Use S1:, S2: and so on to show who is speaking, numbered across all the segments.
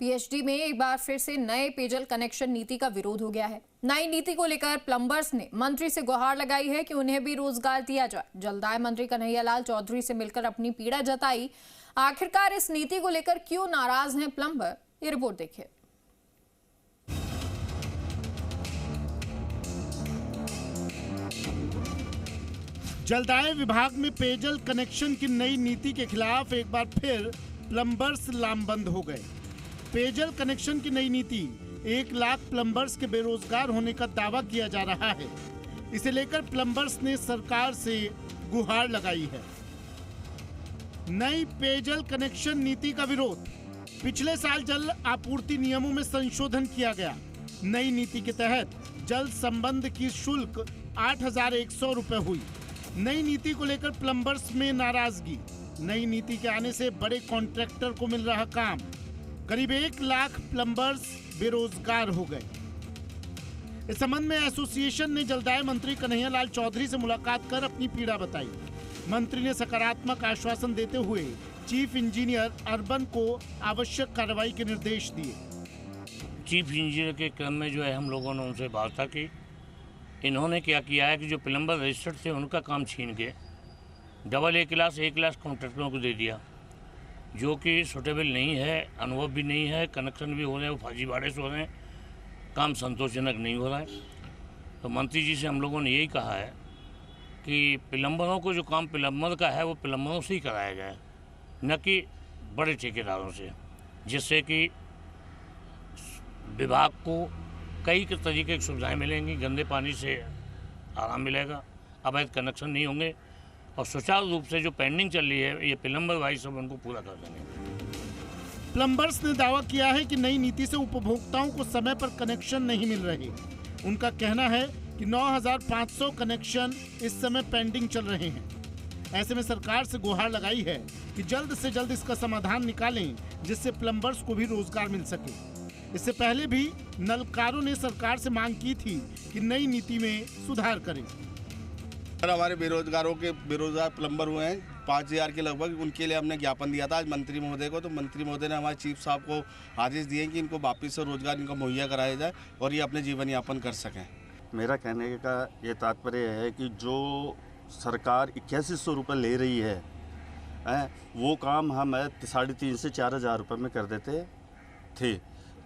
S1: PhD में एक बार फिर से नए पेयजल कनेक्शन नीति का विरोध हो गया है। नई नीति को लेकर प्लम्बर्स ने मंत्री से गुहार लगाई है कि उन्हें भी रोजगार दिया जाए। जलदाय मंत्री कन्हैयालाल चौधरी से मिलकर अपनी पीड़ा जताई। आखिरकार इस नीति को लेकर क्यों नाराज हैं प्लम्बर, ये रिपोर्ट देखिए।
S2: जलदाय विभाग में पेयजल कनेक्शन की नई नीति के खिलाफ एक बार फिर प्लम्बर्स लामबंद हो गए। पेयजल कनेक्शन की नई नीति 1 लाख प्लम्बर्स के बेरोजगार होने का दावा किया जा रहा है। इसे लेकर प्लम्बर्स ने सरकार से गुहार लगाई है। नई पेयजल कनेक्शन नीति का विरोध। पिछले साल जल आपूर्ति नियमों में संशोधन किया गया। नई नीति के तहत जल संबंध की शुल्क 8,100 रुपए हुई। नई नीति को लेकर प्लम्बर्स में नाराजगी। नई नीति के आने से बड़े कॉन्ट्रैक्टर को मिल रहा काम। करीब 1 लाख प्लम्बर्स बेरोजगार हो गए। इस संबंध में एसोसिएशन ने जलदाय मंत्री कन्हैयालाल चौधरी से मुलाकात कर अपनी पीड़ा बताई। मंत्री ने सकारात्मक आश्वासन देते हुए चीफ इंजीनियर अर्बन को आवश्यक कार्रवाई के निर्देश दिए।
S3: चीफ इंजीनियर के क्रम में जो है हम लोगों ने उनसे बात की। इन्होंने क्या किया है कि जो प्लम्बर रजिस्टर्ड थे उनका काम छीन के डबल एक लाख कॉन्ट्रैक्टरों को दे दिया, जो कि सूटेबल नहीं है, अनुभव भी नहीं है, कनेक्शन भी हो रहे हैं, वो फर्जीवाड़े से हो रहे हैं, काम संतोषजनक नहीं हो रहा है। तो मंत्री जी से हम लोगों ने यही कहा है कि प्लम्बरों को जो काम प्लम्बर का है वो प्लम्बरों से ही कराया जाए, न कि बड़े ठेकेदारों से, जिससे कि विभाग को कई तरीके की सुविधाएँ मिलेंगी। गंदे पानी से आराम मिलेगा, अवैध कनेक्शन नहीं होंगे और सुचारू रूप से जो पेंडिंग चल रही है ये प्लम्बर भाई सब उनको पूरा कर देंगे।
S2: प्लम्बर्स ने दावा किया है कि नई नीति से उपभोक्ताओं को समय पर कनेक्शन नहीं मिल रहे। उनका कहना है कि 9,500 कनेक्शन इस समय पेंडिंग चल रहे हैं। ऐसे में सरकार से गुहार लगाई है कि जल्द से जल्द इसका समाधान निकालें, जिससे प्लम्बर्स को भी रोजगार मिल सके। इससे पहले भी नलकारों ने सरकार से मांग की थी कि नई नीति में सुधार करें।
S4: हमारे बेरोजगार प्लम्बर हुए हैं 5,000 के लगभग, उनके लिए हमने ज्ञापन दिया था आज मंत्री महोदय को। तो मंत्री महोदय ने हमारे चीफ साहब को आदेश दिए कि इनको वापस से रोजगार इनको मुहैया कराया जाए और ये अपने जीवन यापन कर सकें।
S5: मेरा कहने का ये तात्पर्य है कि जो सरकार 8100 रुपये ले रही है, वो काम हम 3,500 से 4,000 रुपये में कर देते थे।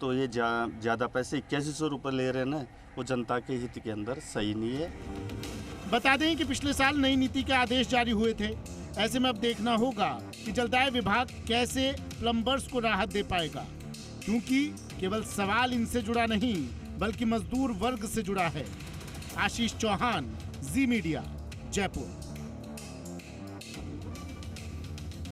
S5: तो ये ज़्यादा पैसे 8100 रुपये ले रहे हैं ना, वो जनता के हित के अंदर सही नहीं है।
S2: बता दें कि पिछले साल नई नीति के आदेश जारी हुए थे। ऐसे में अब देखना होगा कि जलदाय विभाग कैसे प्लम्बर्स को राहत दे पाएगा, क्योंकि केवल सवाल इनसे जुड़ा नहीं बल्कि मजदूर वर्ग से जुड़ा है। आशीष चौहान, जी मीडिया, जयपुर।